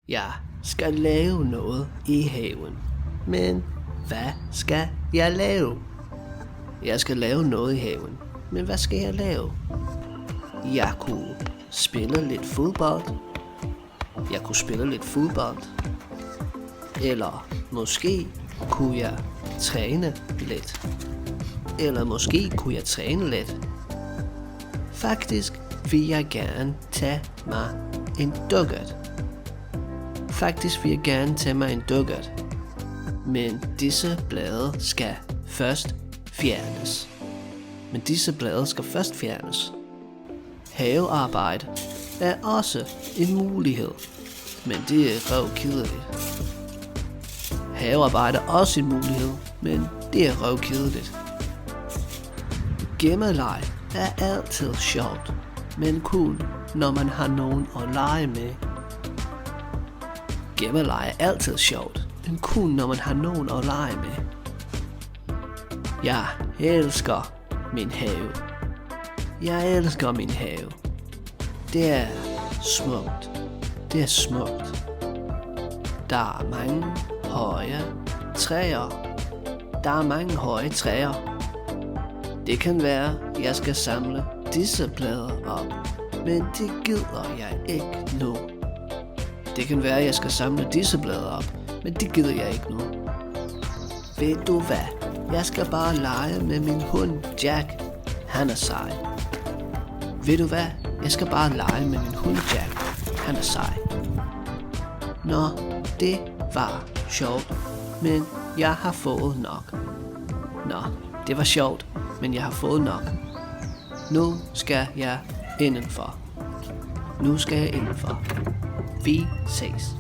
Jeg skal lave noget i haven. Men hvad skal jeg lave? Jeg skal lave noget i haven. Men hvad skal jeg lave? Jeg kunne spille lidt fodbold. Eller måske kunne jeg træne lidt. Faktisk vil jeg gerne tage mig en dukkert. Men disse blade skal først fjernes. Havearbejde er også en mulighed, men det er røvkedeligt. Gemmeleg er altid sjovt, men kun når man har nogen at lege med. Jeg elsker min have. Det er smukt. Der er mange høje træer. Det kan være, jeg skal samle disse blade op, men det gider jeg ikke nu. Ved du hvad? Jeg skal bare lege med min hund Jack. Han er sej. Nå, det var sjovt, men jeg har fået nok. Nu skal jeg indenfor. Vi ses.